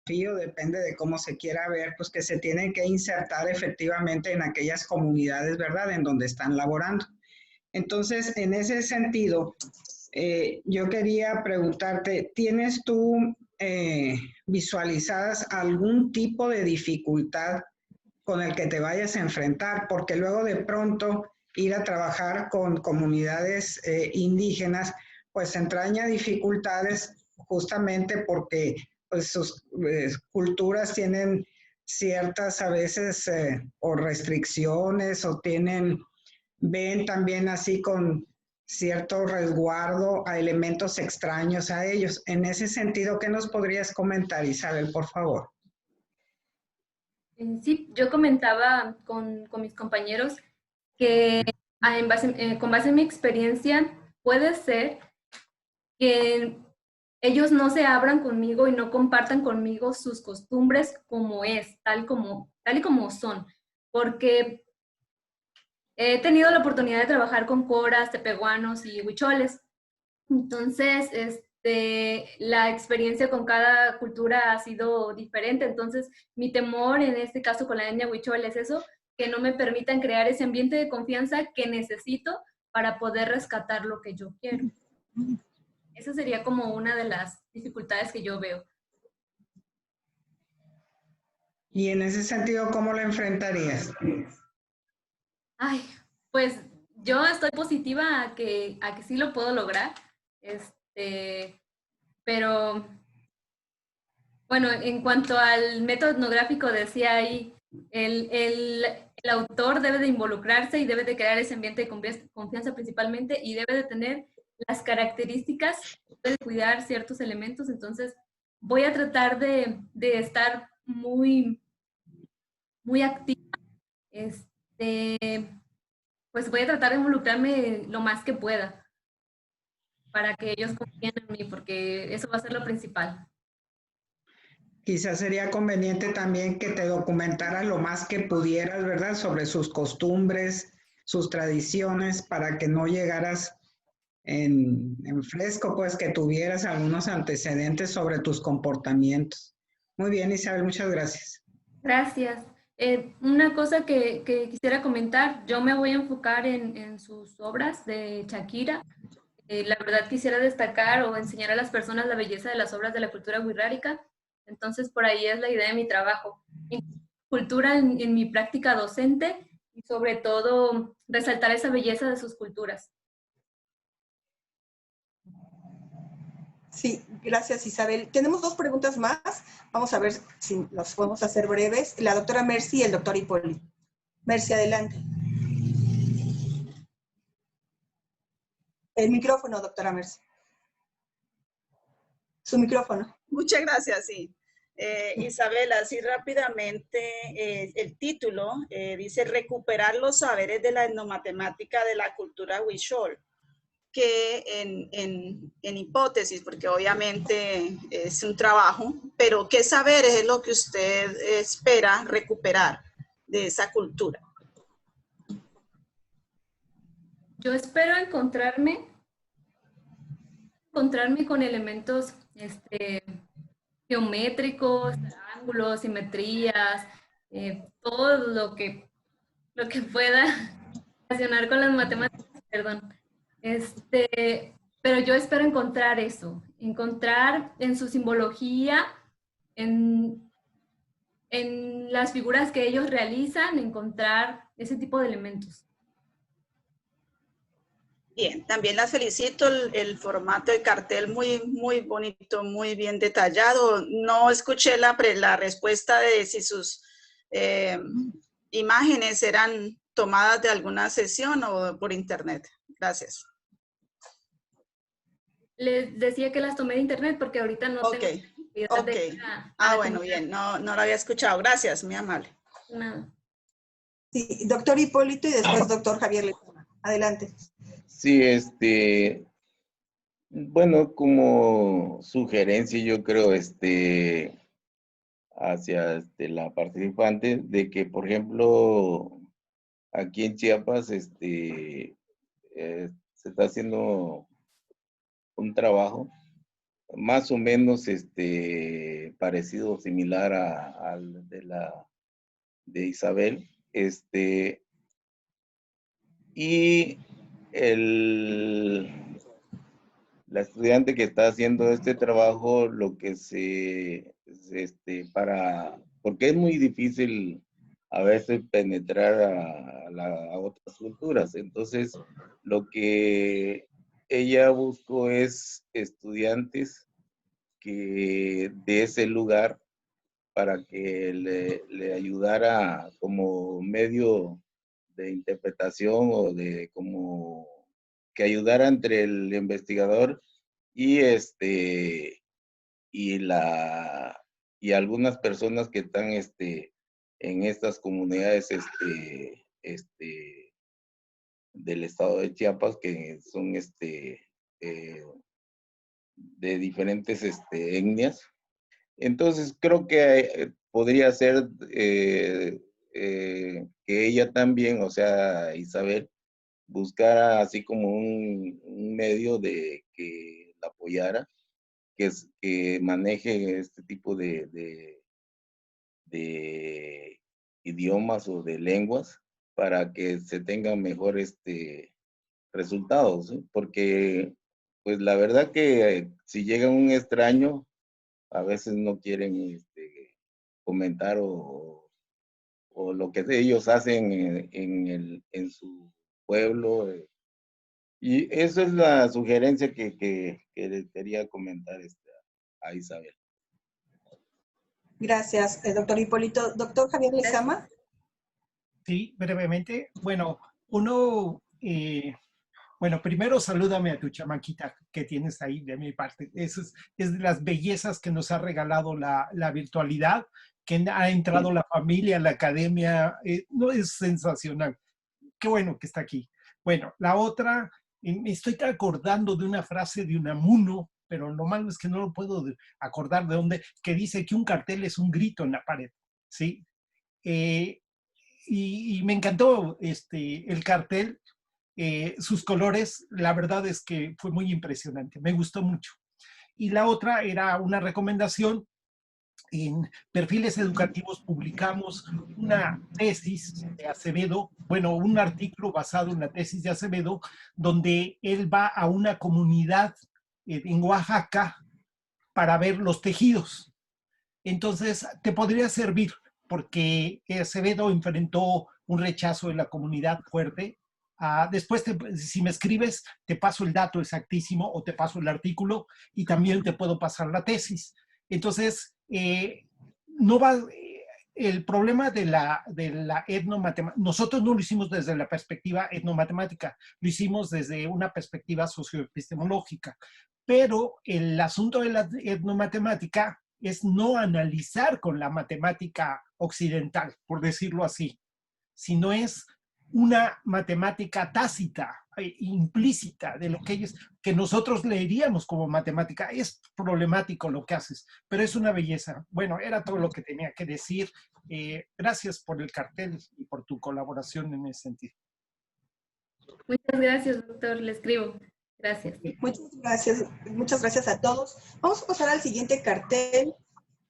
desafío, depende de cómo se quiera ver, pues que se tienen que insertar efectivamente en aquellas comunidades, ¿verdad?, en donde están laborando. Entonces, en ese sentido, yo quería preguntarte, ¿tienes tú visualizadas algún tipo de dificultad con el que te vayas a enfrentar? Porque luego de pronto ir a trabajar con comunidades indígenas, pues entraña dificultades justamente porque pues, sus culturas tienen ciertas a veces o restricciones o ven también así con cierto resguardo a elementos extraños a ellos. En ese sentido, ¿qué nos podrías comentar, Isabel, por favor? Sí, yo comentaba con mis compañeros que con base en mi experiencia puede ser que ellos no se abran conmigo y no compartan conmigo sus costumbres como es, tal y como son, porque he tenido la oportunidad de trabajar con coras, tepehuanos y huicholes. Entonces, la experiencia con cada cultura ha sido diferente. Entonces, mi temor en este caso con la etnia huichol es eso, que no me permitan crear ese ambiente de confianza que necesito para poder rescatar lo que yo quiero. Esa sería como una de las dificultades que yo veo. Y en ese sentido, ¿cómo lo enfrentarías? Ay, pues yo estoy positiva a que sí lo puedo lograr, pero bueno, en cuanto al método etnográfico, decía ahí, el autor debe de involucrarse y debe de crear ese ambiente de confianza principalmente y debe de tener las características, debe de cuidar ciertos elementos. Entonces, voy a tratar de estar muy activa. Pues voy a tratar de involucrarme lo más que pueda para que ellos confíen en mí, porque eso va a ser lo principal. Quizás sería conveniente también que te documentaras lo más que pudieras, ¿verdad? Sobre sus costumbres, sus tradiciones, para que no llegaras en fresco, pues que tuvieras algunos antecedentes sobre tus comportamientos. Muy bien, Isabel, muchas gracias. Gracias. Una cosa que quisiera comentar, yo me voy a enfocar en sus obras de Shakira. La verdad quisiera destacar o enseñar a las personas la belleza de las obras de la cultura wixárika. Entonces, por ahí es la idea de mi trabajo. Cultura en mi práctica docente y sobre todo resaltar esa belleza de sus culturas. Sí, gracias Isabel. Tenemos dos preguntas más. Vamos a ver si las podemos hacer breves. La doctora Mercy y el doctor Hipólito. Mercy, adelante. El micrófono, doctora Mercy. Su micrófono. Muchas gracias, sí. Isabel, así rápidamente, el título dice recuperar los saberes de la etnomatemática de la cultura huichol, que en hipótesis, porque obviamente es un trabajo, pero ¿qué saberes es lo que usted espera recuperar de esa cultura? Yo espero encontrarme con elementos geométricos, ángulos, simetrías, todo lo que pueda relacionar con las matemáticas, perdón. Pero yo espero encontrar eso, encontrar en su simbología, en, en las figuras que ellos realizan, encontrar ese tipo de elementos. Bien, también las felicito, formato de cartel muy bonito, muy bien detallado. No escuché la respuesta de si sus imágenes eran tomadas de alguna sesión o por internet. Gracias. Les decía que las tomé de internet porque ahorita no tengo Ok. Bueno, bien, no lo había escuchado. Gracias, muy amable. Nada. Sí, doctor Hipólito y después doctor Javier Lezama. Adelante. Sí, bueno, como sugerencia yo creo, hacia la participante, de que, por ejemplo, aquí en Chiapas, se está haciendo un trabajo más o menos parecido o similar al de Isabel. Y la estudiante que está haciendo este trabajo, lo que porque es muy difícil a veces penetrar a otras culturas. Entonces, lo que ella buscó es estudiantes de ese lugar para que le ayudara como medio de interpretación o de como que ayudara entre el investigador y y algunas personas que están en estas comunidades del estado de Chiapas, que son de diferentes etnias. Entonces creo que podría ser que ella también, o sea, Isabel, buscara así como un medio de que la apoyara, que maneje este tipo de idiomas o de lenguas para que se tengan mejores resultados, ¿sí? Porque pues la verdad que si llega un extraño, a veces no quieren comentar o lo que ellos hacen en su pueblo. Y esa es la sugerencia que le quería comentar a Isabel. Gracias, doctor Hipólito. Doctor Javier Lezama. Sí, brevemente. Bueno, bueno, primero salúdame a tu chamaquita que tienes ahí de mi parte. Eso es de las bellezas que nos ha regalado la virtualidad, que ha entrado la familia, la academia. No, es sensacional. Qué bueno que está aquí. Bueno, la otra, me estoy acordando de una frase de Unamuno, pero lo malo es que no lo puedo acordar de dónde, que dice que un cartel es un grito en la pared, ¿sí? Y me encantó el cartel, sus colores, la verdad es que fue muy impresionante, me gustó mucho. Y la otra era una recomendación. En Perfiles Educativos publicamos una tesis de Acevedo, bueno, un artículo basado en la tesis de Acevedo, donde él va a una comunidad en Oaxaca para ver los tejidos. Entonces, te podría servir, porque Acevedo enfrentó un rechazo de la comunidad fuerte. Después, si me escribes, te paso el dato exactísimo o te paso el artículo y también te puedo pasar la tesis. Entonces, no va, el problema de la etnomatemática, nosotros no lo hicimos desde la perspectiva etnomatemática, lo hicimos desde una perspectiva socioepistemológica, pero el asunto de la etnomatemática es no analizar con la matemática occidental, por decirlo así, sino es una matemática tácita, implícita, de lo que nosotros leeríamos como matemática. Es problemático lo que haces, pero es una belleza. Bueno, era todo lo que tenía que decir. Gracias por el cartel y por tu colaboración en ese sentido. Muchas gracias, doctor. Le escribo. Gracias. Muchas gracias a todos. Vamos a pasar al siguiente cartel,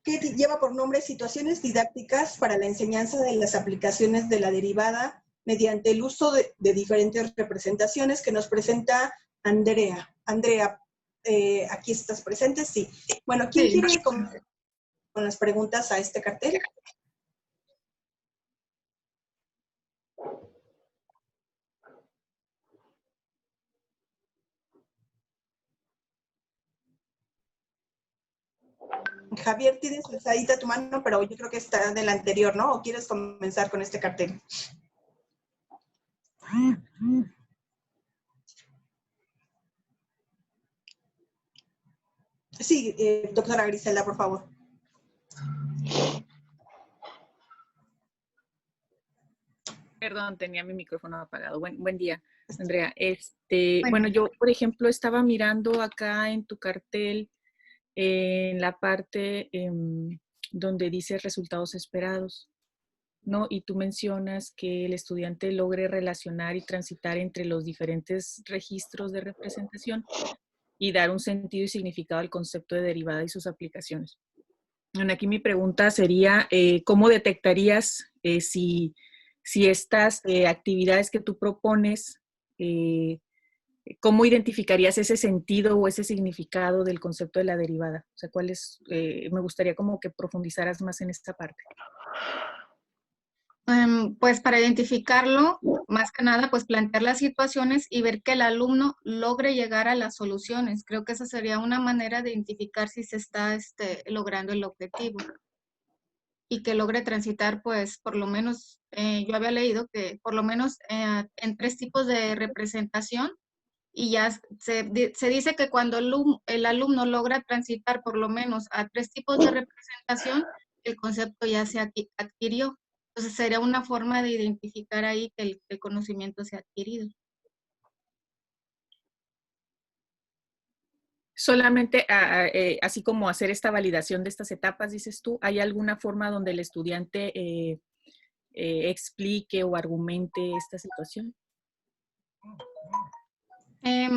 que lleva por nombre Situaciones didácticas para la enseñanza de las aplicaciones de la derivada mediante el uso de diferentes representaciones, que nos presenta Andrea. Andrea, ¿aquí estás presente? Sí. Bueno, ¿quién quiere con las preguntas a este cartel? Javier, tienes alzadita tu mano, pero yo creo que está del anterior, ¿no? ¿O quieres comenzar con este cartel? Sí, doctora Griselda, por favor. Perdón, tenía mi micrófono apagado. Buen día, Andrea. Bueno, yo, por ejemplo, estaba mirando acá en tu cartel, en la parte donde dice resultados esperados, ¿no? Y tú mencionas que el estudiante logre relacionar y transitar entre los diferentes registros de representación, y dar un sentido y significado al concepto de derivada y sus aplicaciones. Bueno, aquí mi pregunta sería, ¿cómo detectarías si estas actividades que tú propones, cómo identificarías ese sentido o ese significado del concepto de la derivada? O sea, ¿cuál es? Me gustaría como que profundizaras más en esta parte. Pues para identificarlo, más que nada, pues plantear las situaciones y ver que el alumno logre llegar a las soluciones. Creo que esa sería una manera de identificar si se está logrando el objetivo. Y que logre transitar, pues, por lo menos, yo había leído que por lo menos en 3 tipos de representación, y ya se dice que cuando el alumno logra transitar por lo menos a 3 tipos de representación, el concepto ya se adquirió. Entonces sería una forma de identificar ahí que el conocimiento se ha adquirido. Solamente así como hacer esta validación de estas etapas, dices tú, ¿hay alguna forma donde el estudiante explique o argumente esta situación?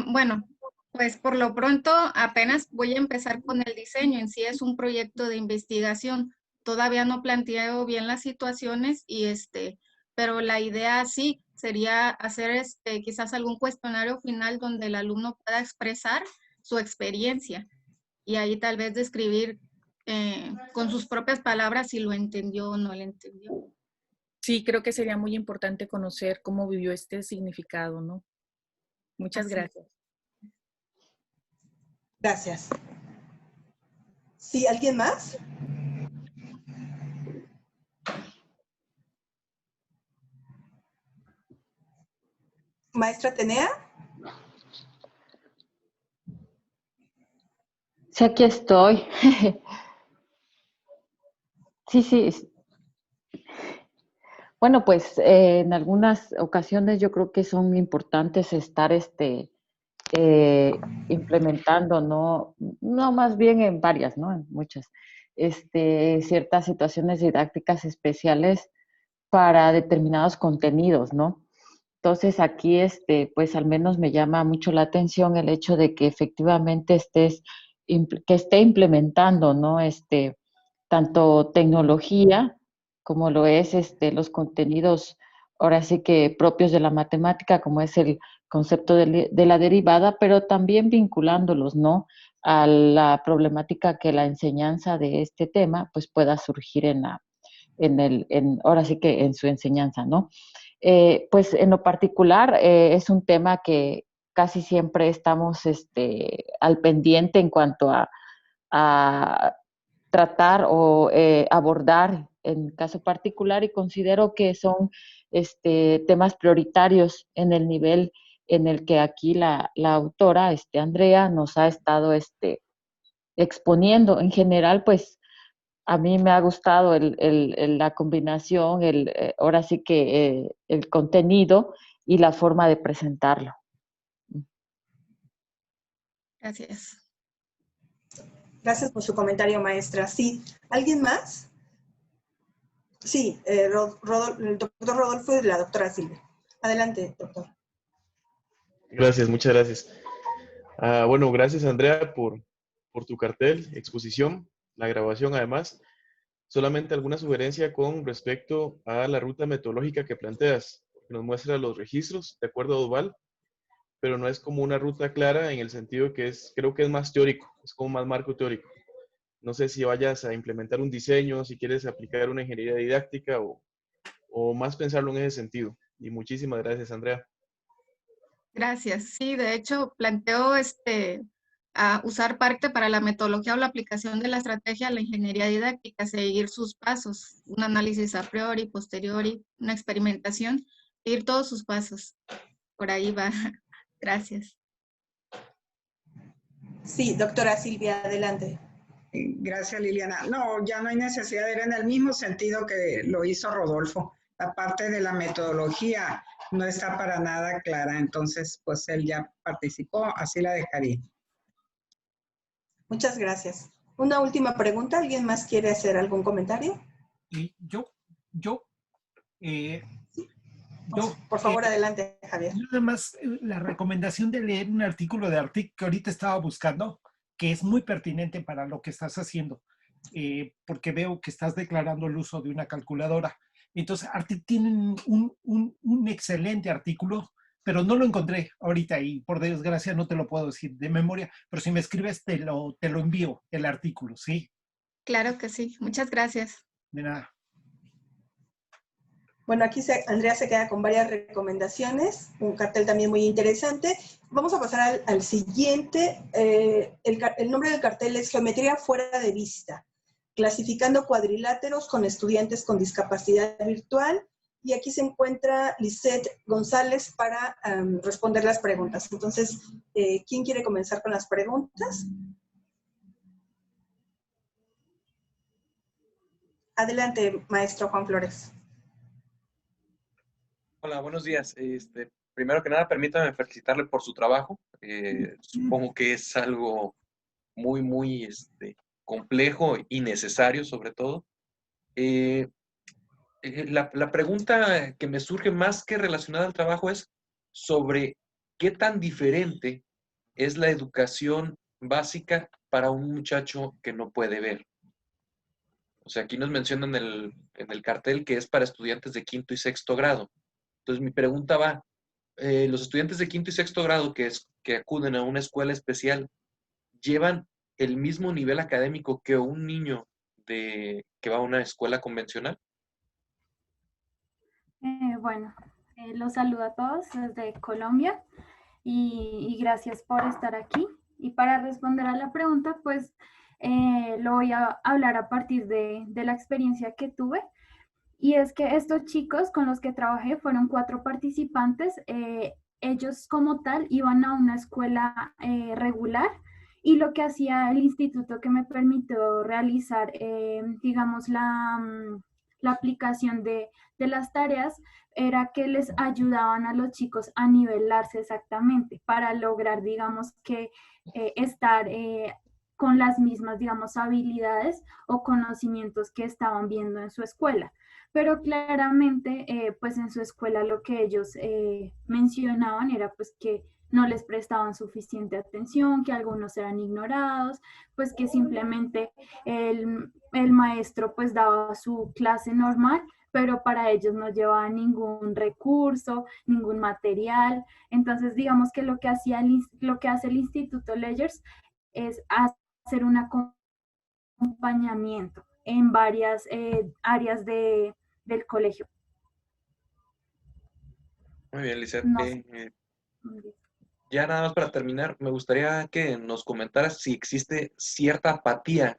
Bueno, pues por lo pronto apenas voy a empezar con el diseño. En sí es un proyecto de investigación. Todavía no planteo bien las situaciones pero la idea sí sería hacer quizás algún cuestionario final donde el alumno pueda expresar su experiencia y ahí tal vez describir con sus propias palabras si lo entendió o no lo entendió. Sí, creo que sería muy importante conocer cómo vivió este significado, ¿no? Muchas gracias. Gracias. ¿Sí, alguien más? Maestra Atenea. Sí, aquí estoy. Sí. Bueno, pues en algunas ocasiones yo creo que son importantes estar implementando, no más bien en varias, ¿no? En muchas, ciertas situaciones didácticas especiales para determinados contenidos, ¿no? Entonces aquí, pues al menos me llama mucho la atención el hecho de que efectivamente que esté implementando, ¿no? Tanto tecnología como lo es los contenidos, ahora sí que propios de la matemática, como es el concepto de la derivada, pero también vinculándolos, ¿no? A la problemática que la enseñanza de este tema, pues pueda surgir ahora sí que en su enseñanza, ¿no? Pues en lo particular es un tema que casi siempre estamos al pendiente en cuanto a tratar o abordar en caso particular, y considero que son temas prioritarios en el nivel en el que aquí la autora, Andrea, nos ha estado exponiendo. En general, pues a mí me ha gustado la combinación, ahora sí que el contenido y la forma de presentarlo. Gracias. Gracias por su comentario, maestra. Sí, ¿alguien más? Sí, el doctor Rodolfo y la doctora Silvia. Adelante, doctor. Gracias, muchas gracias. Bueno, gracias, Andrea, por tu cartel, exposición, la grabación además. Solamente alguna sugerencia con respecto a la ruta metodológica que planteas. Nos muestra los registros de acuerdo a Duval, pero no es como una ruta clara en el sentido que creo que es más teórico, es como más marco teórico. No sé si vayas a implementar un diseño, si quieres aplicar una ingeniería didáctica o más pensarlo en ese sentido. Y muchísimas gracias, Andrea. Gracias. Sí, de hecho, planteo a usar parte para la metodología o la aplicación de la estrategia, la ingeniería didáctica, seguir sus pasos, un análisis a priori, posteriori, una experimentación, seguir todos sus pasos. Por ahí va. Gracias. Sí, doctora Silvia, adelante. Gracias, Liliana. No, ya no hay necesidad, era en el mismo sentido que lo hizo Rodolfo. La parte de la metodología no está para nada clara, entonces pues él ya participó, así la dejaría. Muchas gracias. Una última pregunta, ¿alguien más quiere hacer algún comentario? Yo Por favor, adelante, Javier. Nada más la recomendación de leer un artículo de Artic que ahorita estaba buscando, que es muy pertinente para lo que estás haciendo, porque veo que estás declarando el uso de una calculadora. Entonces, Artic tiene un excelente artículo, pero no lo encontré ahorita y por desgracia no te lo puedo decir de memoria, pero si me escribes te lo envío, el artículo, ¿sí? Claro que sí. Muchas gracias. De nada. Bueno, aquí Andrea se queda con varias recomendaciones, un cartel también muy interesante. Vamos a pasar al siguiente. El nombre del cartel es Geometría fuera de vista, clasificando cuadriláteros con estudiantes con discapacidad virtual. Y aquí se encuentra Lisette González para responder las preguntas. Entonces, ¿quién quiere comenzar con las preguntas? Adelante, maestro Juan Flores. Hola, buenos días. Primero que nada, permítame felicitarle por su trabajo. Supongo que es algo muy complejo y necesario, sobre todo. La pregunta que me surge más que relacionada al trabajo es sobre qué tan diferente es la educación básica para un muchacho que no puede ver. O sea, aquí nos mencionan en el cartel que es para estudiantes de 5º y 6º grado. Entonces, mi pregunta va, los estudiantes de 5º y 6º grado que acuden a una escuela especial, ¿llevan el mismo nivel académico que un niño que va a una escuela convencional? Bueno, los saludo a todos desde Colombia y gracias por estar aquí. Y para responder a la pregunta, pues lo voy a hablar a partir de la experiencia que tuve. Y es que estos chicos con los que trabajé fueron 4 participantes. Ellos como tal iban a una escuela regular y lo que hacía el instituto que me permitió realizar, digamos, la aplicación de las tareas era que les ayudaban a los chicos a nivelarse exactamente para lograr, digamos, que estar con las mismas, digamos, habilidades o conocimientos que estaban viendo en su escuela. Pero claramente, pues en su escuela lo que ellos mencionaban era pues que no les prestaban suficiente atención, que algunos eran ignorados, pues que simplemente el maestro pues daba su clase normal, pero para ellos no llevaba ningún recurso, ningún material. Entonces, digamos que lo que hace el Instituto Ledgers es hacer un acompañamiento en varias áreas del colegio. Muy bien, Lisette. No. Ya nada más para terminar, me gustaría que nos comentaras si existe cierta apatía,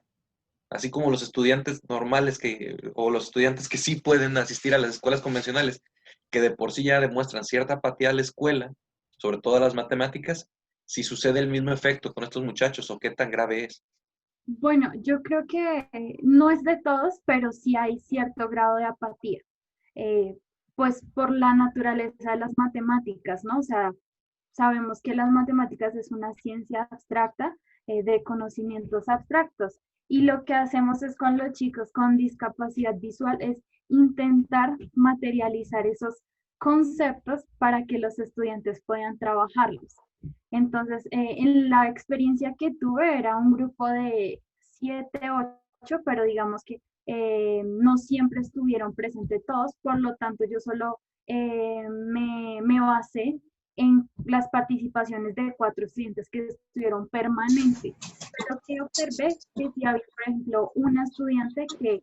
así como los estudiantes normales o los estudiantes que sí pueden asistir a las escuelas convencionales, que de por sí ya demuestran cierta apatía a la escuela, sobre todo a las matemáticas, si sucede el mismo efecto con estos muchachos o qué tan grave es. Bueno, yo creo que no es de todos, pero sí hay cierto grado de apatía, pues por la naturaleza de las matemáticas, ¿no? O sea, sabemos que las matemáticas es una ciencia abstracta de conocimientos abstractos y lo que hacemos es con los chicos con discapacidad visual es intentar materializar esos conceptos para que los estudiantes puedan trabajarlos. Entonces, en la experiencia que tuve era un grupo de 7, 8, pero digamos que no siempre estuvieron presentes todos, por lo tanto yo solo me basé en las participaciones de 4 estudiantes que estuvieron permanentes. Pero que observé que si había, por ejemplo, una estudiante que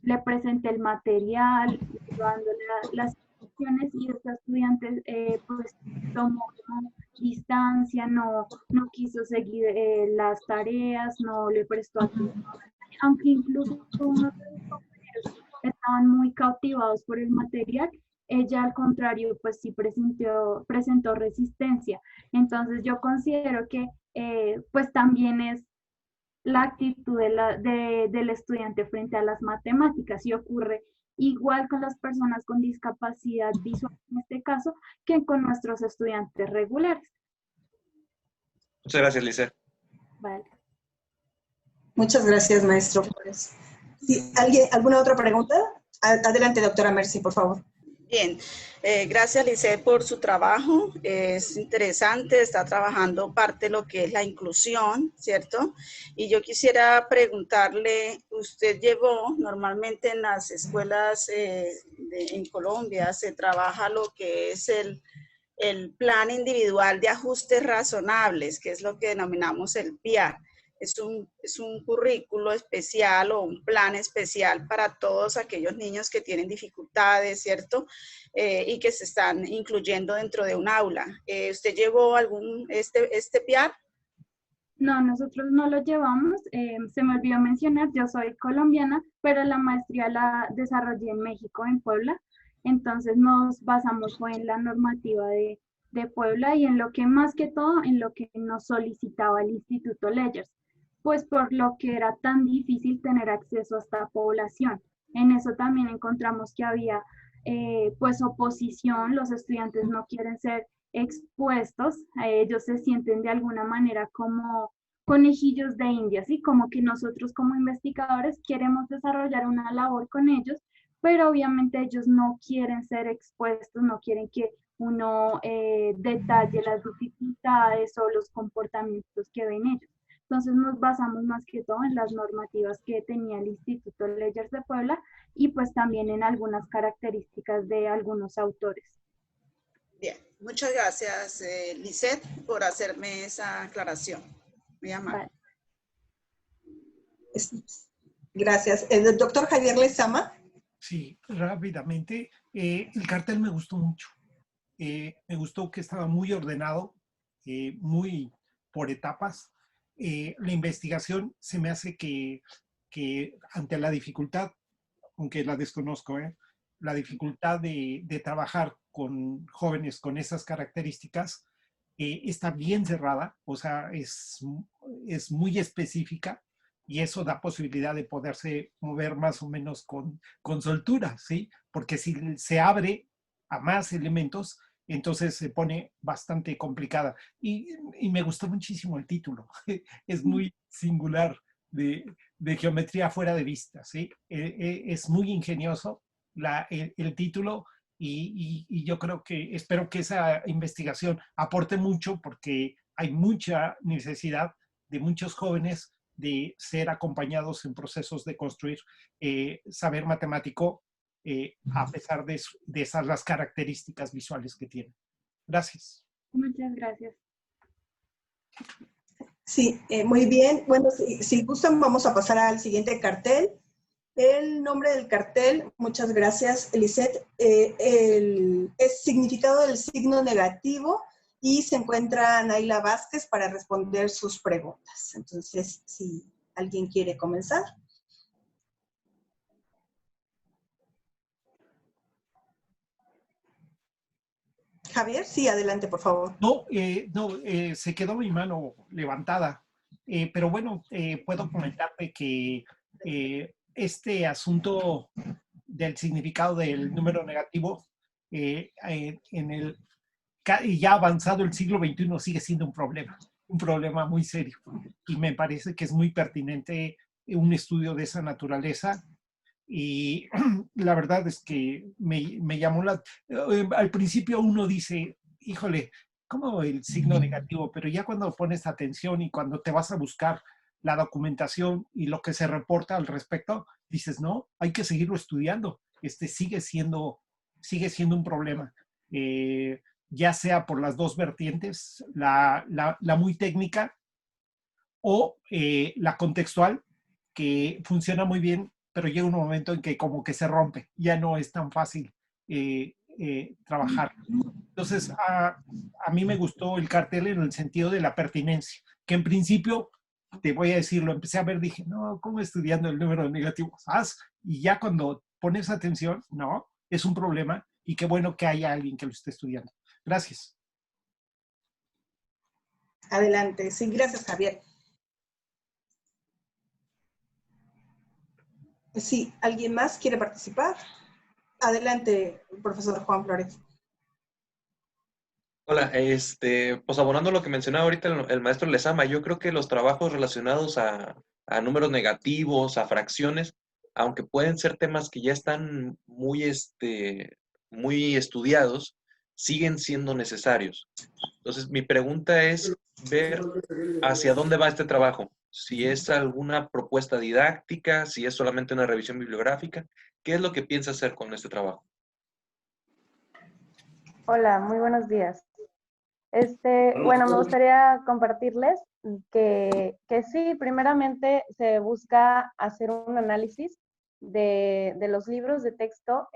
le presenté el material, dándole las instrucciones y esta estudiante pues tomó distancia, no quiso seguir las tareas, no le prestó atención, aunque incluso unos de los compañeros estaban muy cautivados por el material. Ella al contrario, pues sí presentó resistencia. Entonces yo considero que pues también es la actitud del estudiante frente a las matemáticas y ocurre igual con las personas con discapacidad visual en este caso que con nuestros estudiantes regulares. Muchas gracias, Lisette. Vale. Muchas gracias, maestro. ¿Sí, ¿alguna otra pregunta? Adelante, doctora Mercy, por favor. Bien, gracias Lisette por su trabajo, es interesante, está trabajando parte de lo que es la inclusión, ¿cierto? Y yo quisiera preguntarle, usted llevó, normalmente en las escuelas en Colombia se trabaja lo que es el plan individual de ajustes razonables, que es lo que denominamos el PIAR. Es un currículo especial o un plan especial para todos aquellos niños que tienen dificultades, ¿cierto? Y que se están incluyendo dentro de un aula. ¿Usted llevó este PIAR? No, nosotros no lo llevamos. Se me olvidó mencionar, yo soy colombiana, pero la maestría la desarrollé en México, en Puebla. Entonces nos basamos fue en la normativa de Puebla y en lo que más que todo, en lo que nos solicitaba el Instituto Leyers, pues por lo que era tan difícil tener acceso a esta población. En eso también encontramos que había pues oposición, los estudiantes no quieren ser expuestos, ellos se sienten de alguna manera como conejillos de India, ¿sí? Como que nosotros como investigadores queremos desarrollar una labor con ellos, pero obviamente ellos no quieren ser expuestos, no quieren que uno detalle las dificultades o los comportamientos que ven ellos. Entonces nos basamos más que todo en las normativas que tenía el Instituto Leyers de Puebla y pues también en algunas características de algunos autores. Bien, muchas gracias Lisette por hacerme esa aclaración. Muy amable. Vale. Gracias. ¿El doctor Javier Lezama? Sí, rápidamente. El cartel me gustó mucho. Me gustó que estaba muy ordenado, muy por etapas. La investigación se me hace que ante la dificultad, aunque la desconozco, la dificultad de trabajar con jóvenes con esas características está bien cerrada, o sea, es muy específica y eso da posibilidad de poderse mover más o menos con soltura, ¿sí? Porque si se abre a más elementos, entonces se pone bastante complicada. Y me gustó muchísimo el título. Es muy singular de geometría fuera de vista, ¿sí? Es muy ingenioso el título y yo creo que, espero que esa investigación aporte mucho porque hay mucha necesidad de muchos jóvenes de ser acompañados en procesos de construir saber matemático a pesar de esas las características visuales que tiene. Gracias. Muchas gracias. Sí, muy bien. Bueno, si gustan, vamos a pasar al siguiente cartel. El nombre del cartel, muchas gracias, Lisette, es significado del signo negativo y se encuentra Naila Vázquez para responder sus preguntas. Entonces, si alguien quiere comenzar. Javier, sí, adelante, por favor. No, se quedó mi mano levantada, pero bueno, puedo comentarte que este asunto del significado del número negativo ya avanzado el siglo XXI sigue siendo un problema muy serio. Y me parece que es muy pertinente un estudio de esa naturaleza. Y la verdad es que me llamó al principio uno dice, híjole, ¿cómo el signo negativo? Pero ya cuando pones atención y cuando te vas a buscar la documentación y lo que se reporta al respecto, dices, no, hay que seguirlo estudiando. Sigue siendo un problema. Ya sea por las dos vertientes, la muy técnica o la contextual, que funciona muy bien, pero llega un momento en que como que se rompe, ya no es tan fácil trabajar. Entonces, a mí me gustó el cartel en el sentido de la pertinencia, que en principio, te voy a decir, lo empecé a ver, dije, no, ¿cómo estudiando el número negativo? Y ya cuando pones atención, no, es un problema y qué bueno que haya alguien que lo esté estudiando. Gracias. Adelante. Sí, gracias, Javier. Sí, ¿alguien más quiere participar? Adelante, profesor Juan Flores. Hola, pues abonando lo que mencionaba ahorita el maestro Lezama, yo creo que los trabajos relacionados a números negativos, a fracciones, aunque pueden ser temas que ya están muy muy estudiados, siguen siendo necesarios. Entonces, mi pregunta es ver hacia dónde va este trabajo. Si es alguna propuesta didáctica, si es solamente una revisión bibliográfica, ¿qué es lo que piensa hacer con este trabajo? Hola, muy buenos días. Bueno, me gustaría compartirles que sí, primeramente se busca hacer un análisis de los libros de texto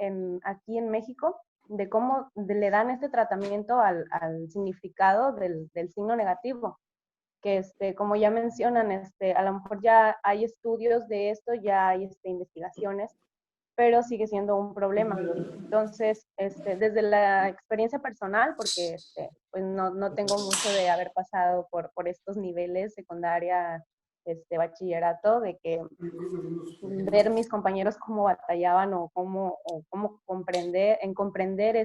aquí en México, de cómo le dan este tratamiento al significado del signo negativo, que como ya mencionan, a lo mejor ya hay estudios de esto, ya hay investigaciones, pero sigue siendo un problema. Entonces, desde la experiencia personal, porque pues no tengo mucho de haber pasado por estos niveles, secundaria, bachillerato, de que ver mis compañeros cómo batallaban o cómo comprender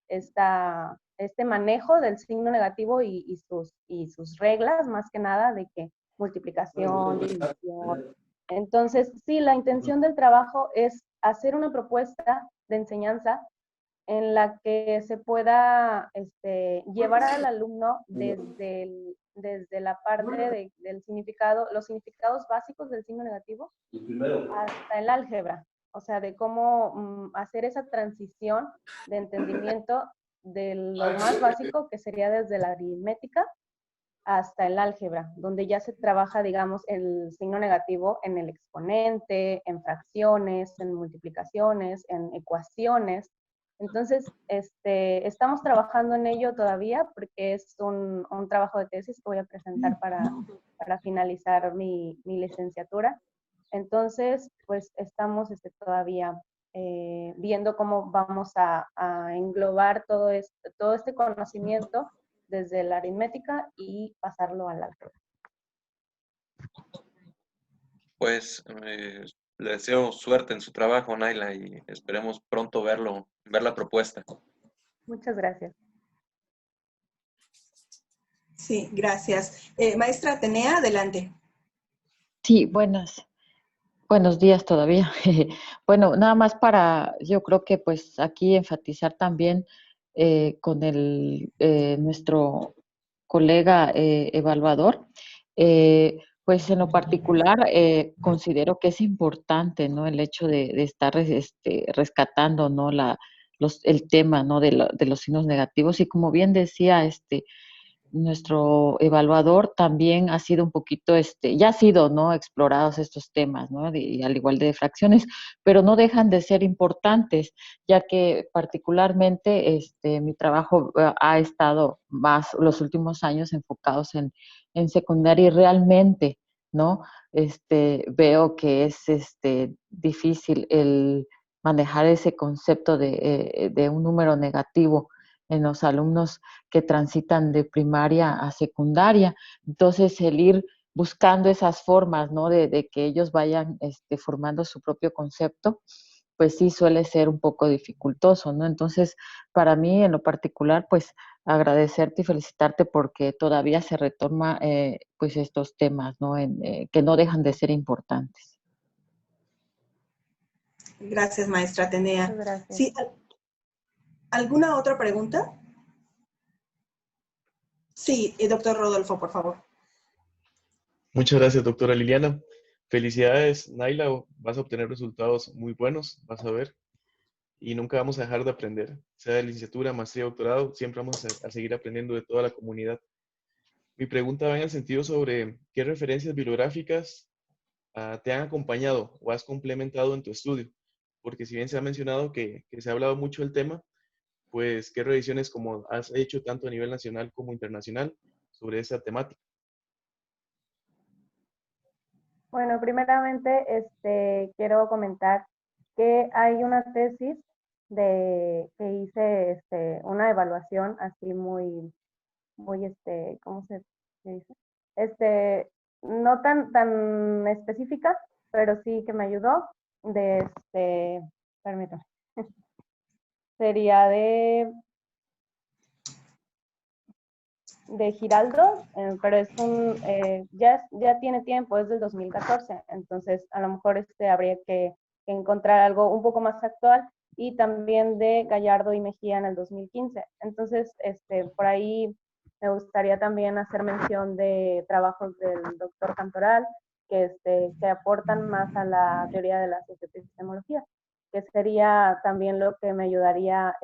este manejo del signo negativo y sus reglas, más que nada, de que multiplicación, división. Entonces, sí, la intención del trabajo es hacer una propuesta de enseñanza en la que se pueda llevar al alumno desde la parte del significado, los significados básicos del signo negativo, hasta el álgebra. O sea, de cómo hacer esa transición de entendimiento de lo más básico, que sería desde la aritmética, hasta el álgebra, donde ya se trabaja, digamos, el signo negativo en el exponente, en fracciones, en multiplicaciones, en ecuaciones. Entonces, estamos trabajando en ello todavía porque es un trabajo de tesis que voy a presentar para finalizar mi licenciatura. Entonces, pues estamos todavía viendo cómo vamos a englobar todo este conocimiento desde la aritmética y pasarlo al álgebra. Pues le deseo suerte en su trabajo, Naila, y esperemos pronto ver la propuesta. Muchas gracias. Sí, gracias. Maestra Atenea, adelante. Sí, buenos días todavía. Bueno, nada más yo creo que pues aquí enfatizar también con nuestro colega evaluador, pues en lo particular considero que es importante, ¿no? El hecho de estar rescatando, ¿no? El tema, ¿no? De los signos negativos, y como bien decía nuestro evaluador, también ha sido un poquito, ya ha sido, ¿no? Explorados estos temas, ¿no? Al igual de fracciones, pero no dejan de ser importantes, ya que particularmente mi trabajo ha estado más los últimos años enfocados en secundaria, y realmente, ¿no? Veo que es difícil el manejar ese concepto de un número negativo en los alumnos que transitan de primaria a secundaria. Entonces, el ir buscando esas formas, ¿no? De que ellos vayan formando su propio concepto, pues sí suele ser un poco dificultoso, ¿no? Entonces, para mí en lo particular, pues agradecerte y felicitarte porque todavía se retoma pues estos temas, ¿no? Que no dejan de ser importantes. Gracias, maestra Atenea. Gracias. Sí, ¿alguna otra pregunta? Sí, doctor Rodolfo, por favor. Muchas gracias, doctora Liliana. Felicidades, Naila. Vas a obtener resultados muy buenos, vas a ver. Y nunca vamos a dejar de aprender. Sea de licenciatura, maestría, doctorado, siempre vamos a seguir aprendiendo de toda la comunidad. Mi pregunta va en el sentido sobre qué referencias bibliográficas te han acompañado o has complementado en tu estudio. Porque si bien se ha mencionado que se ha hablado mucho del tema, pues qué revisiones como has hecho tanto a nivel nacional como internacional sobre esa temática. Bueno, primeramente quiero comentar que hay una tesis que hice una evaluación así muy ¿cómo se dice? No tan específica, pero sí que me ayudó permítame. Sería de Giraldo, pero es ya tiene tiempo, es del 2014, entonces a lo mejor habría que encontrar algo un poco más actual, y también de Gallardo y Mejía en el 2015. Entonces, por ahí me gustaría también hacer mención de trabajos del doctor Cantoral, que aportan más a la teoría de la socioepistemología, que sería también lo que me ayudaría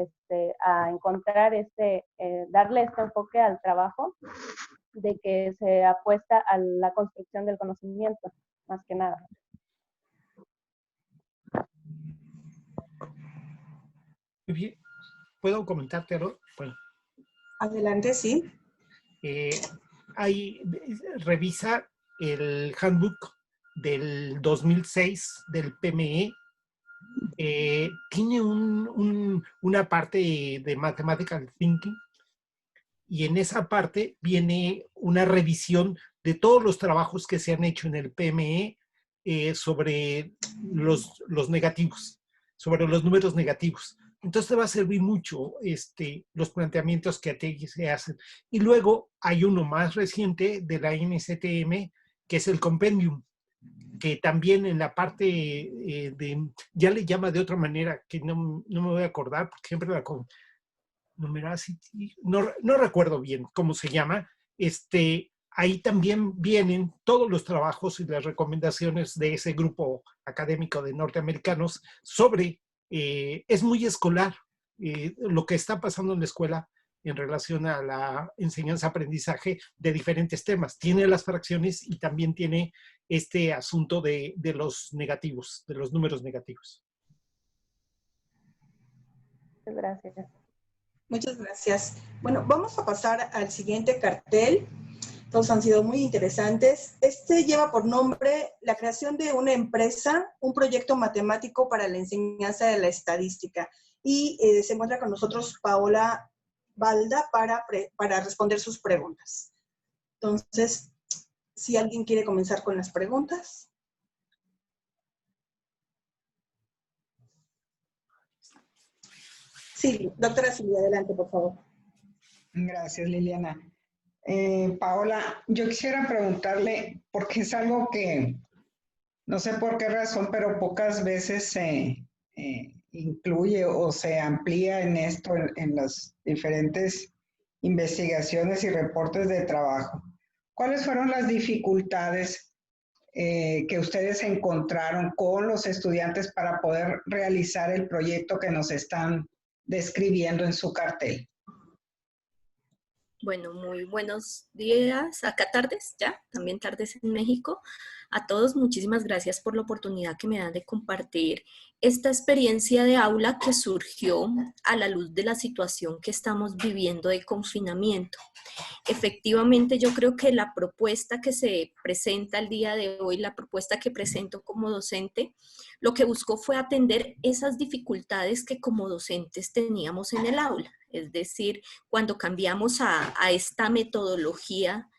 a encontrar darle este enfoque al trabajo, de que se apuesta a la construcción del conocimiento, más que nada. Muy bien. ¿Puedo comentarte algo? Bueno. Adelante, sí. Revisa el handbook del 2006 del PME. Tiene una parte de Mathematical Thinking, y en esa parte viene una revisión de todos los trabajos que se han hecho en el PME sobre los negativos, sobre los números negativos. Entonces te va a servir mucho los planteamientos que a ti se hacen. Y luego hay uno más reciente de la NSTM, que es el Compendium, que también en la parte ya le llama de otra manera, que no me voy a acordar, porque siempre la Numerosity, no recuerdo bien cómo se llama. Ahí también vienen todos los trabajos y las recomendaciones de ese grupo académico de norteamericanos sobre, es muy escolar, lo que está pasando en la escuela en relación a la enseñanza-aprendizaje de diferentes temas. Tiene las fracciones y también tiene este asunto de los negativos, de los números negativos. Gracias. Muchas gracias. Bueno, vamos a pasar al siguiente cartel. Todos han sido muy interesantes. Este lleva por nombre la creación de una empresa, un proyecto matemático para la enseñanza de la estadística. Y se encuentra con nosotros Paola Balda para responder sus preguntas. Entonces, si alguien quiere comenzar con las preguntas. Sí, doctora Silvia, adelante, por favor. Gracias, Liliana. Paola, yo quisiera preguntarle, porque es algo que no sé por qué razón, pero pocas veces se incluye o se amplía en esto, en las diferentes investigaciones y reportes de trabajo. ¿Cuáles fueron las dificultades que ustedes encontraron con los estudiantes para poder realizar el proyecto que nos están describiendo en su cartel? Bueno, muy buenos días, acá tardes ya, también tardes en México. A todos, muchísimas gracias por la oportunidad que me dan de compartir esta experiencia de aula que surgió a la luz de la situación que estamos viviendo de confinamiento. Efectivamente, yo creo que la propuesta que se presenta el día de hoy, la propuesta que presento como docente, lo que buscó fue atender esas dificultades que como docentes teníamos en el aula. Es decir, cuando cambiamos a esta metodología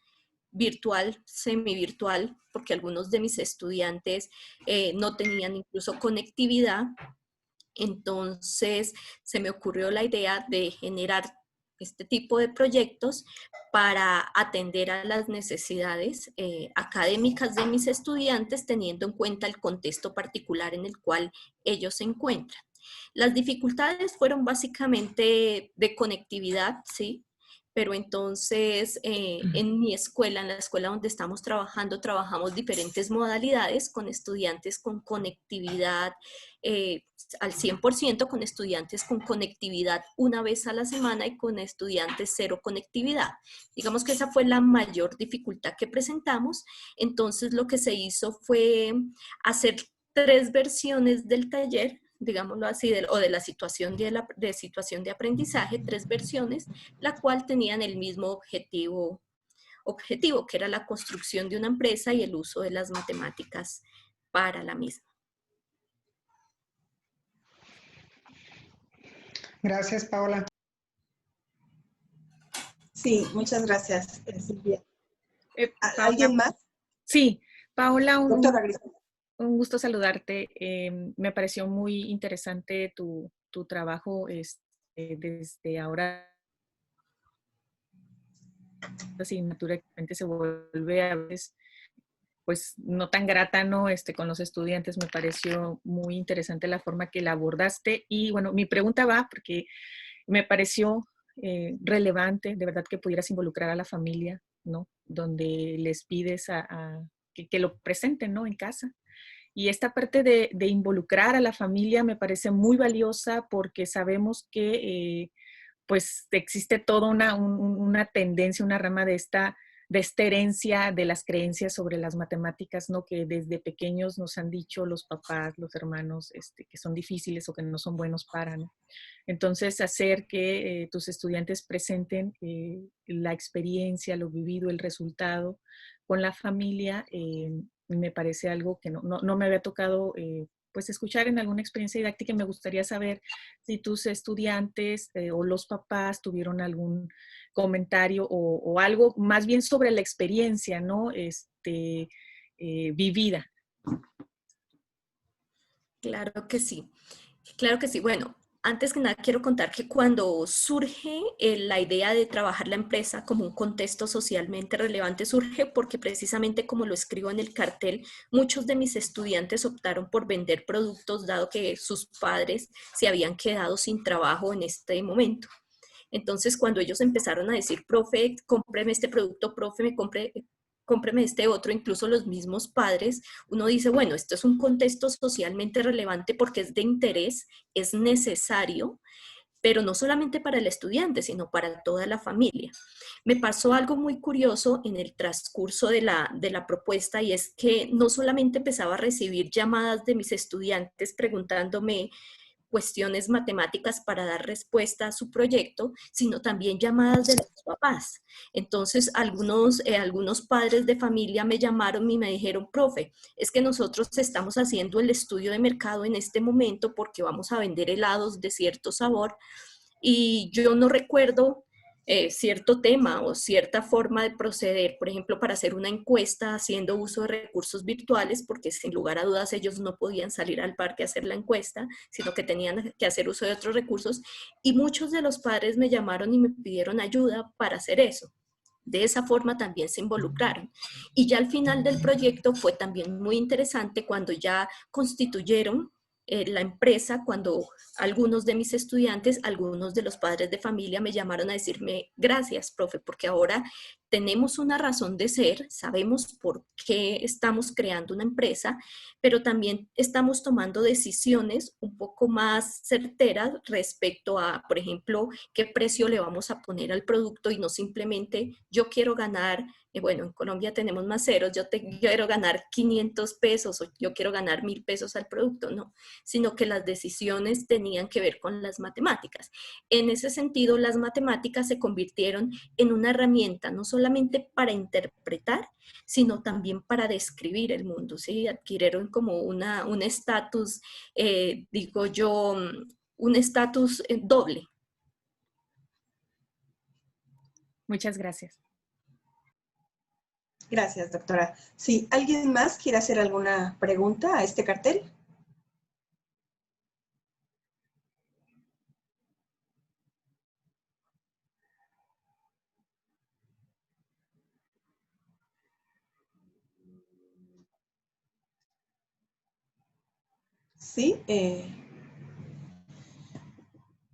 virtual, semivirtual, porque algunos de mis estudiantes no tenían incluso conectividad, entonces se me ocurrió la idea de generar este tipo de proyectos para atender a las necesidades académicas de mis estudiantes, teniendo en cuenta el contexto particular en el cual ellos se encuentran. Las dificultades fueron básicamente de conectividad, ¿sí? Pero entonces en mi escuela, en la escuela donde estamos trabajando, trabajamos diferentes modalidades con estudiantes con conectividad al 100%, con estudiantes con conectividad una vez a la semana y con estudiantes cero conectividad. Digamos que esa fue la mayor dificultad que presentamos. Entonces lo que se hizo fue hacer 3 versiones del taller, digámoslo así, o de la situación de aprendizaje, 3 versiones, la cual tenían el mismo objetivo, que era la construcción de una empresa y el uso de las matemáticas para la misma. Gracias, Paola. Sí, muchas gracias, Silvia. ¿Alguien más? Sí, Paola, Doctora un gusto saludarte. Me pareció muy interesante tu trabajo desde ahora. La asignatura que se vuelve a veces pues no tan grata, ¿no? Con los estudiantes. Me pareció muy interesante la forma que la abordaste. Y bueno, mi pregunta va porque me pareció relevante, de verdad, que pudieras involucrar a la familia, ¿no? Donde les pides que lo presenten, ¿no? En casa. Y esta parte de involucrar a la familia me parece muy valiosa porque sabemos que pues existe toda una tendencia, una rama de esta herencia de las creencias sobre las matemáticas, ¿no? Que desde pequeños nos han dicho los papás, los hermanos, que son difíciles o que no son buenos para, ¿no? Entonces, hacer que tus estudiantes presenten la experiencia, lo vivido, el resultado con la familia, me parece algo que no me había tocado pues escuchar en alguna experiencia didáctica. Y me gustaría saber si tus estudiantes o los papás tuvieron algún comentario o algo más bien sobre la experiencia, ¿no? Vivida. Claro que sí. Claro que sí. Bueno, antes que nada quiero contar que cuando surge la idea de trabajar la empresa como un contexto socialmente relevante, surge porque precisamente como lo escribo en el cartel, muchos de mis estudiantes optaron por vender productos dado que sus padres se habían quedado sin trabajo en este momento. Entonces, cuando ellos empezaron a decir, profe, cómpreme este producto, profe, cómpreme este otro, incluso los mismos padres, uno dice, bueno, esto es un contexto socialmente relevante porque es de interés, es necesario, pero no solamente para el estudiante, sino para toda la familia. Me pasó algo muy curioso en el transcurso de la propuesta, y es que no solamente empezaba a recibir llamadas de mis estudiantes preguntándome cuestiones matemáticas para dar respuesta a su proyecto, sino también llamadas de los papás. Entonces, algunos padres de familia me llamaron y me dijeron, profe, es que nosotros estamos haciendo el estudio de mercado en este momento porque vamos a vender helados de cierto sabor y yo no recuerdo cierto tema o cierta forma de proceder, por ejemplo, para hacer una encuesta haciendo uso de recursos virtuales, porque sin lugar a dudas ellos no podían salir al parque a hacer la encuesta, sino que tenían que hacer uso de otros recursos. Y muchos de los padres me llamaron y me pidieron ayuda para hacer eso. De esa forma también se involucraron. Y ya al final del proyecto fue también muy interesante cuando ya constituyeron la empresa, cuando algunos de mis estudiantes, algunos de los padres de familia me llamaron a decirme, gracias, profe, porque ahora tenemos una razón de ser, sabemos por qué estamos creando una empresa, pero también estamos tomando decisiones un poco más certeras respecto a, por ejemplo, qué precio le vamos a poner al producto y no simplemente yo quiero ganar, bueno, en Colombia tenemos más ceros, quiero ganar 500 pesos o yo quiero ganar 1,000 pesos al producto, no, sino que las decisiones tenían que ver con las matemáticas. En ese sentido, las matemáticas se convirtieron en una herramienta no solamente para interpretar, sino también para describir el mundo, ¿sí? Adquirieron como un estatus, digo yo, un estatus doble. Muchas gracias. Gracias, doctora. Sí, ¿alguien más quiere hacer alguna pregunta a este cartel? Sí.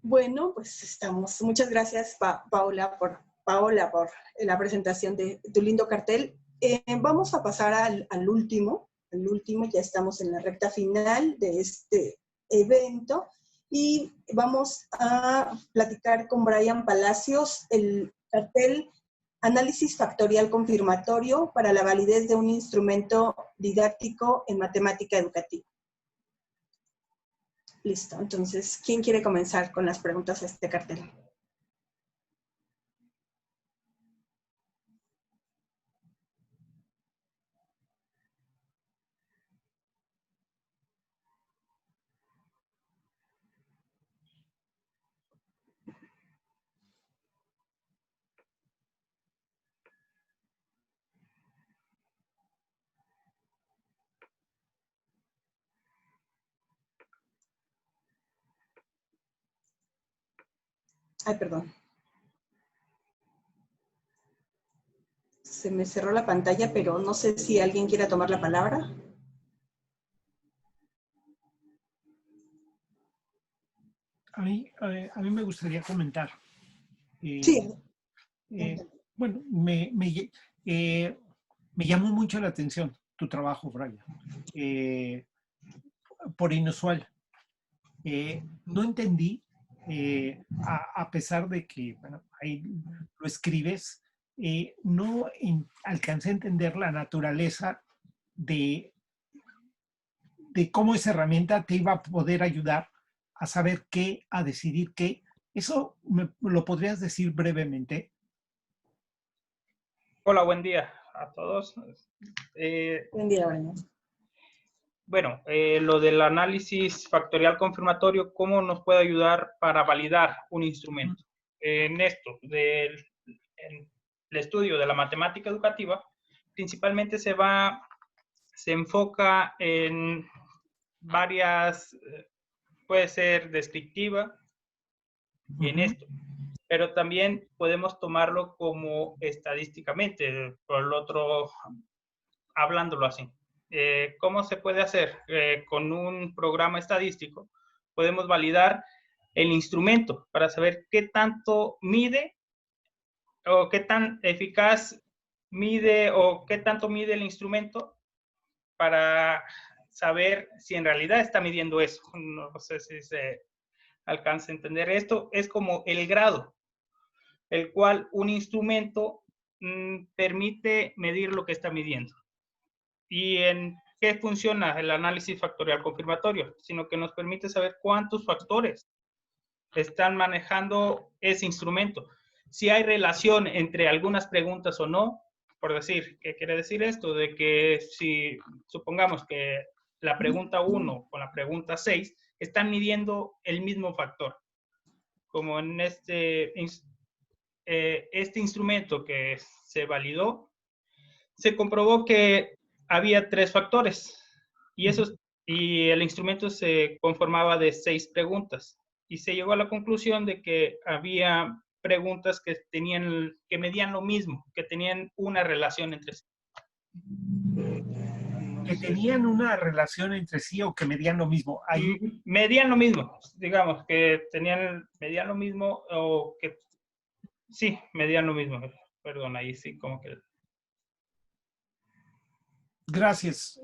Bueno, pues estamos. Muchas gracias, Paola, por la presentación de tu lindo cartel. Vamos a pasar al último. Ya estamos en la recta final de este evento y vamos a platicar con Brian Palacios el cartel Análisis factorial confirmatorio para la validez de un instrumento didáctico en matemática educativa. Listo, entonces, ¿quién quiere comenzar con las preguntas a este cartel? Ay, perdón. se me cerró la pantalla, pero no sé si alguien quiera tomar la palabra. A mí me gustaría comentar. Sí. Bueno, me llamó mucho la atención tu trabajo, Brian, por inusual. No entendí, a pesar de que bueno, ahí lo escribes, no alcancé a entender la naturaleza de cómo esa herramienta te iba a poder ayudar a saber qué, a decidir qué. ¿Eso lo podrías decir brevemente? Hola, buen día a todos. Buen día, Brian. Bueno, lo del análisis factorial confirmatorio, ¿cómo nos puede ayudar para validar un instrumento? En esto, en el estudio de la matemática educativa, principalmente se enfoca en varias, puede ser descriptiva en esto, pero también podemos tomarlo como estadísticamente, por el otro, hablándolo así. ¿Cómo se puede hacer? Con un programa estadístico podemos validar el instrumento para saber qué tanto mide o qué tan eficaz mide o qué tanto mide el instrumento para saber si en realidad está midiendo eso. No sé si se alcanza a entender esto. Es como el grado, el cual un instrumento permite medir lo que está midiendo. ¿Y en qué funciona el análisis factorial confirmatorio? Sino que nos permite saber cuántos factores están manejando ese instrumento. Si hay relación entre algunas preguntas o no, por decir, ¿qué quiere decir esto? De que si supongamos que la pregunta 1 con la pregunta 6 están midiendo el mismo factor. Como en este instrumento que se validó, se comprobó que había 3 factores y el instrumento se conformaba de 6 preguntas y se llegó a la conclusión de que había preguntas que medían lo mismo, que tenían una relación entre sí. Que tenían una relación entre sí o que medían lo mismo. Ahí... Medían lo mismo, digamos, que medían lo mismo o que sí, medían lo mismo. Perdón, ahí sí, como que... Gracias,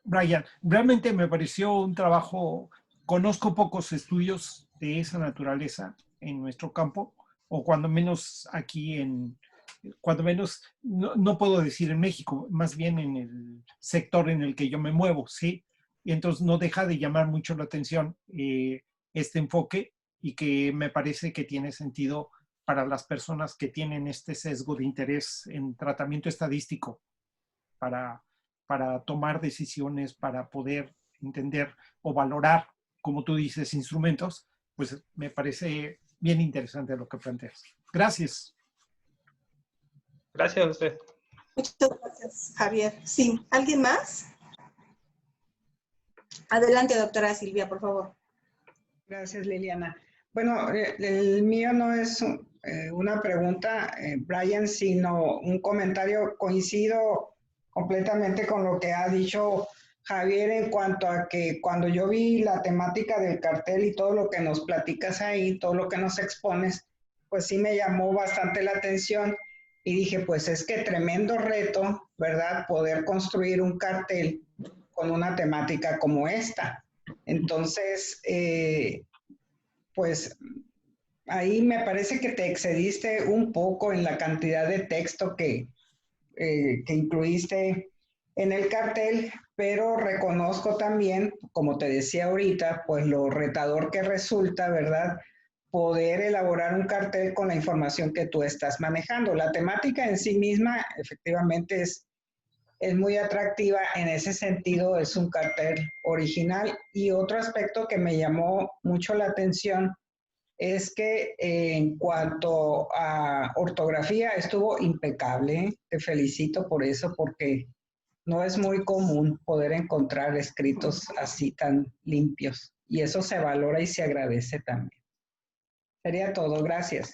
Brian. Realmente me pareció un trabajo, conozco pocos estudios de esa naturaleza en nuestro campo, o cuando menos aquí cuando menos, no puedo decir en México, más bien en el sector en el que yo me muevo, ¿sí? Y entonces no deja de llamar mucho la atención este enfoque y que me parece que tiene sentido para las personas que tienen este sesgo de interés en tratamiento estadístico para tomar decisiones, para poder entender o valorar, como tú dices, instrumentos, pues me parece bien interesante lo que planteas. Gracias. Gracias a usted. Muchas gracias, Javier. Sí, ¿alguien más? Adelante, doctora Silvia, por favor. Gracias, Liliana. Bueno, el mío no es una pregunta, Brian, sino un comentario. Coincido completamente con lo que ha dicho Javier en cuanto a que cuando yo vi la temática del cartel y todo lo que nos platicas ahí, todo lo que nos expones, pues sí me llamó bastante la atención y dije, pues es que tremendo reto, ¿verdad? Poder construir un cartel con una temática como esta. Entonces, pues ahí me parece que te excediste un poco en la cantidad de texto que incluiste en el cartel, pero reconozco también, como te decía ahorita, pues lo retador que resulta, ¿verdad? Poder elaborar un cartel con la información que tú estás manejando. La temática en sí misma, efectivamente, es muy atractiva. En ese sentido, es un cartel original. Y otro aspecto que me llamó mucho la atención es que en cuanto a ortografía estuvo impecable. Te felicito por eso, porque no es muy común poder encontrar escritos así tan limpios. Y eso se valora y se agradece también. Sería todo. Gracias.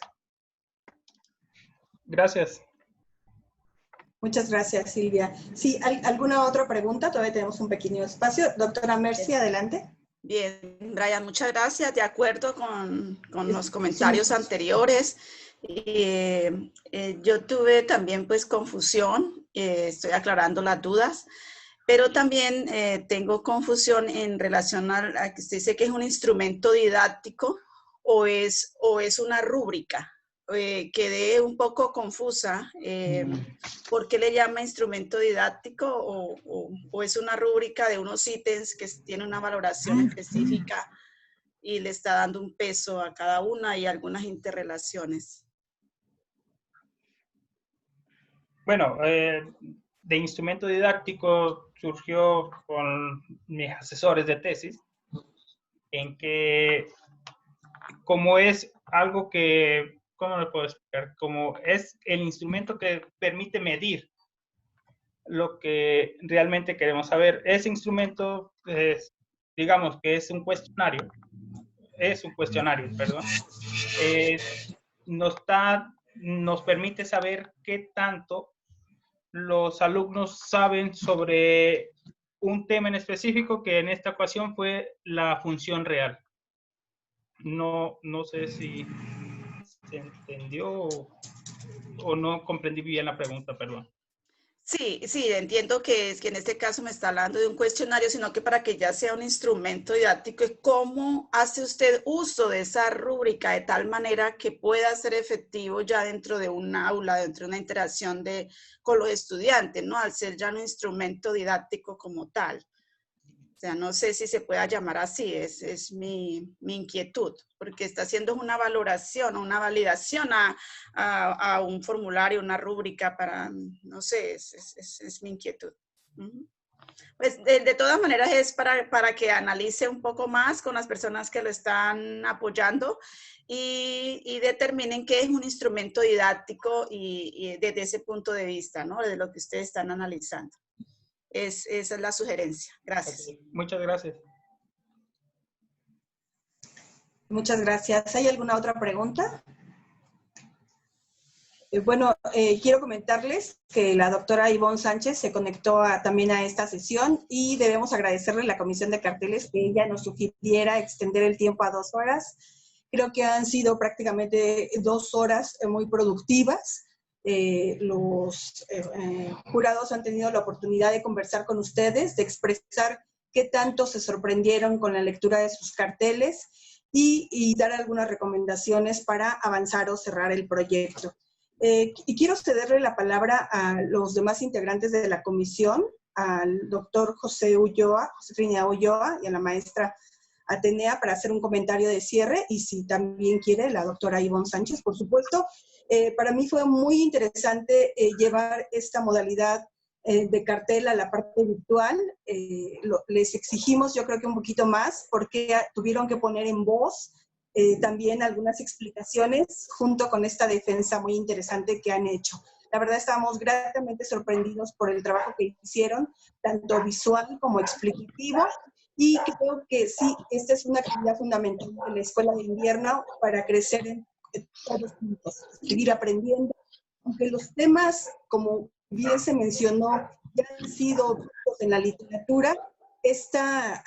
Gracias. Muchas gracias, Silvia. Sí, ¿alguna otra pregunta? Todavía tenemos un pequeño espacio. Doctora Mercy, adelante. Bien, Brian, muchas gracias. De acuerdo con los comentarios anteriores, yo tuve también pues confusión, estoy aclarando las dudas, pero también tengo confusión en relación a que usted dice que es un instrumento didáctico o es una rúbrica. Quedé un poco confusa. ¿Por qué le llama instrumento didáctico o es una rúbrica de unos ítems que tiene una valoración específica y le está dando un peso a cada una y algunas interrelaciones? Bueno, de instrumento didáctico surgió con mis asesores de tesis, en que como es algo que, ¿cómo lo puedo explicar? Como es el instrumento que permite medir lo que realmente queremos saber. Ese instrumento, digamos que es un cuestionario, perdón, nos permite saber qué tanto los alumnos saben sobre un tema en específico, que en esta ocasión fue la función real. No sé si se entendió o no comprendí bien la pregunta, perdón. Sí, entiendo que es que en este caso me está hablando de un cuestionario, sino que para que ya sea un instrumento didáctico, ¿cómo hace usted uso de esa rúbrica de tal manera que pueda ser efectivo ya dentro de un aula, dentro de una interacción con los estudiantes, ¿no? Al ser ya un instrumento didáctico como tal. O sea, no sé si se pueda llamar así, es mi inquietud, porque está haciendo una valoración, una validación a un formulario, una rúbrica para, no sé, es mi inquietud. Pues de todas maneras es para que analice un poco más con las personas que lo están apoyando y determinen qué es un instrumento didáctico y desde ese punto de vista, ¿no? De lo que ustedes están analizando. Esa es la sugerencia. Gracias. Okay. Muchas gracias. Muchas gracias. ¿Hay alguna otra pregunta? Bueno, quiero comentarles que la doctora Ivonne Sánchez se conectó también a esta sesión y debemos agradecerle a la Comisión de Carteles que ella nos sugiriera extender el tiempo a 2 horas. Creo que han sido prácticamente 2 horas muy productivas. Los jurados han tenido la oportunidad de conversar con ustedes, de expresar qué tanto se sorprendieron con la lectura de sus carteles y dar algunas recomendaciones para avanzar o cerrar el proyecto. Y quiero cederle la palabra a los demás integrantes de la comisión, al doctor José Trinidad Ulloa y a la maestra Atenea para hacer un comentario de cierre y si también quiere la doctora Ivonne Sánchez, por supuesto. Para mí fue muy interesante llevar esta modalidad de cartel a la parte virtual. Les exigimos yo creo que un poquito más porque tuvieron que poner en voz también algunas explicaciones junto con esta defensa muy interesante que han hecho. La verdad estábamos gratamente sorprendidos por el trabajo que hicieron, tanto visual como explicativo, y creo que sí, esta es una actividad fundamental de la Escuela de Invierno para crecer en todos juntos, seguir aprendiendo, aunque los temas, como bien se mencionó, ya han sido vistos en la literatura, esta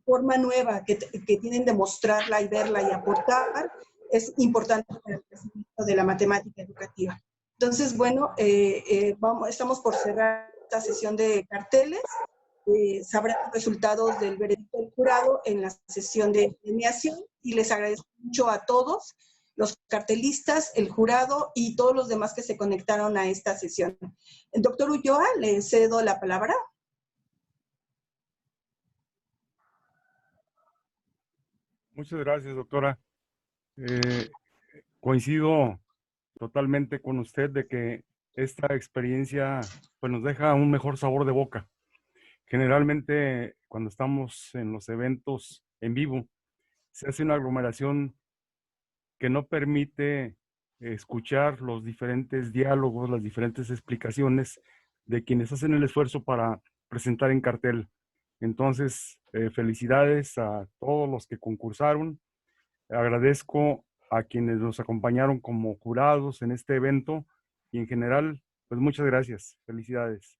forma nueva que tienen de mostrarla y verla y aportar es importante para el crecimiento de la matemática educativa. Entonces, bueno, estamos por cerrar esta sesión de carteles. Sabrán los resultados del veredicto del jurado en la sesión de premiación y les agradezco mucho a todos, los cartelistas, el jurado y todos los demás que se conectaron a esta sesión. El doctor Ulloa, le cedo la palabra. Muchas gracias, doctora. Coincido totalmente con usted de que esta experiencia pues, nos deja un mejor sabor de boca. Generalmente, cuando estamos en los eventos en vivo, se hace una aglomeración que no permite escuchar los diferentes diálogos, las diferentes explicaciones de quienes hacen el esfuerzo para presentar en cartel. Entonces, felicidades a todos los que concursaron. Agradezco a quienes nos acompañaron como jurados en este evento y en general Pues muchas gracias. Felicidades.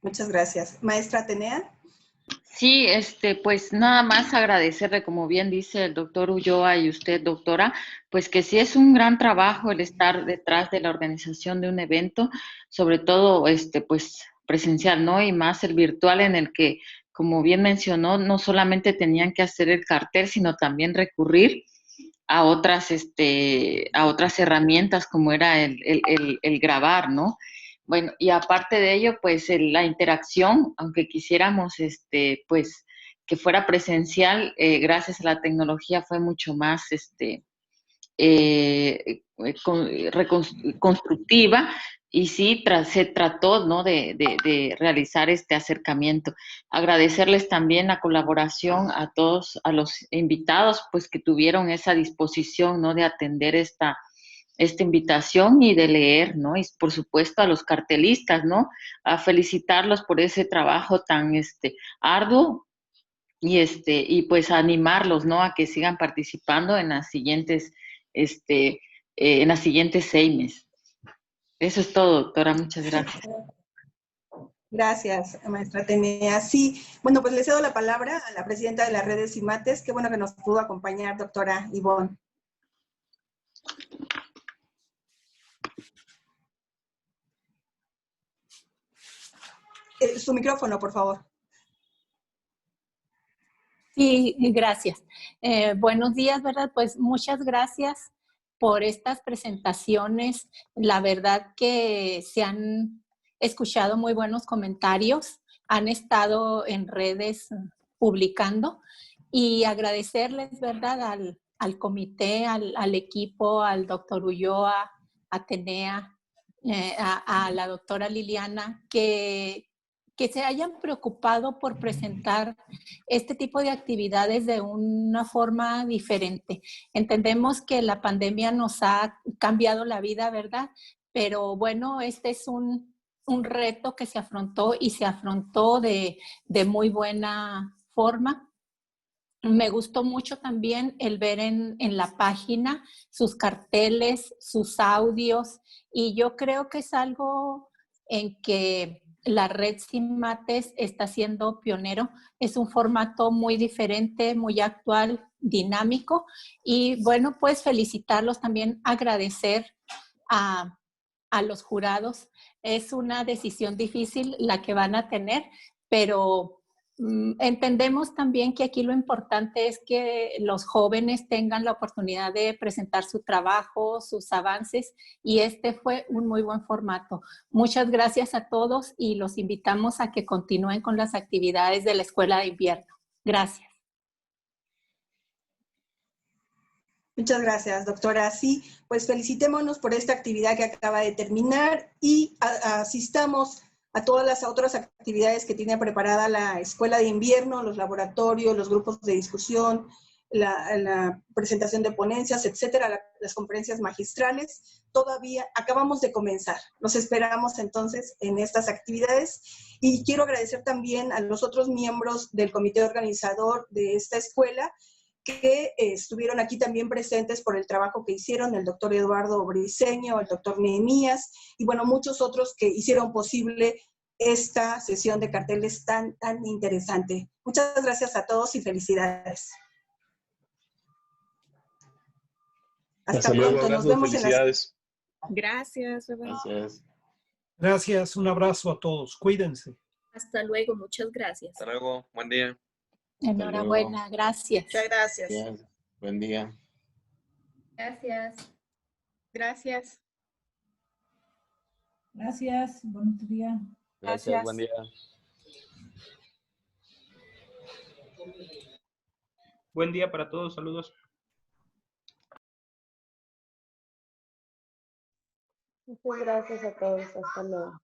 Muchas gracias. Maestra Atenea. Sí, pues nada más agradecerle, como bien dice el doctor Ulloa y usted, doctora, pues que sí es un gran trabajo el estar detrás de la organización de un evento, sobre todo, pues presencial, ¿no? Y más el virtual en el que, como bien mencionó, no solamente tenían que hacer el cartel, sino también recurrir a otras herramientas como era el grabar, ¿no? Bueno, y aparte de ello, pues la interacción, aunque quisiéramos, pues que fuera presencial, gracias a la tecnología fue mucho más, constructiva y sí, se trató, ¿no? de realizar este acercamiento. Agradecerles también la colaboración a todos, a los invitados, pues que tuvieron esa disposición, ¿no? De atender esta invitación y de leer, ¿no? Y por supuesto a los cartelistas, ¿no? A felicitarlos por ese trabajo tan arduo y pues a animarlos, ¿no? A que sigan participando en las siguientes CEIMES. Eso es todo, doctora, muchas gracias. Gracias, maestra Atenea. Sí, bueno, pues le cedo la palabra a la presidenta de las redes IMATES. Qué bueno que nos pudo acompañar, doctora Ivonne. Su micrófono, por favor. Sí, gracias. Buenos días, ¿verdad? Pues muchas gracias por estas presentaciones. La verdad que se han escuchado muy buenos comentarios, han estado en redes publicando y agradecerles, ¿verdad? Al comité, al equipo, al doctor Ulloa, Atenea, a la doctora Liliana, que se hayan preocupado por presentar este tipo de actividades de una forma diferente. Entendemos que la pandemia nos ha cambiado la vida, ¿verdad? Pero bueno, este es un reto que se afrontó y se afrontó de muy buena forma. Me gustó mucho también el ver en la página sus carteles, sus audios, y yo creo que es algo en que la red CIMATES está siendo pionero. Es un formato muy diferente, muy actual, dinámico, y bueno, pues felicitarlos también, agradecer a los jurados. Es una decisión difícil la que van a tener, pero entendemos también que aquí lo importante es que los jóvenes tengan la oportunidad de presentar su trabajo, sus avances, y este fue un muy buen formato. Muchas gracias a todos y los invitamos a que continúen con las actividades de la Escuela de Invierno. Gracias. Muchas gracias, doctora. Sí, pues felicitémonos por esta actividad que acaba de terminar y asistamos a todas las otras actividades que tiene preparada la Escuela de Invierno, los laboratorios, los grupos de discusión, la presentación de ponencias, etcétera, las conferencias magistrales. Todavía acabamos de comenzar. Los esperamos entonces en estas actividades y quiero agradecer también a los otros miembros del comité organizador de esta escuela que estuvieron aquí también presentes por el trabajo que hicieron, el doctor Eduardo Briceño, el doctor Nehemías, y bueno, muchos otros que hicieron posible esta sesión de carteles tan interesante. Muchas gracias a todos y felicidades. Hasta pronto, nos vemos en las... Gracias. Gracias. Gracias, un abrazo a todos, cuídense. Hasta luego, muchas gracias. Hasta luego, buen día. Enhorabuena, gracias. Muchas gracias. Gracias. Buen día. Gracias. Gracias. Gracias, buenos días. Gracias, buen día. Buen día para todos, saludos. Muchas gracias a todos, hasta luego.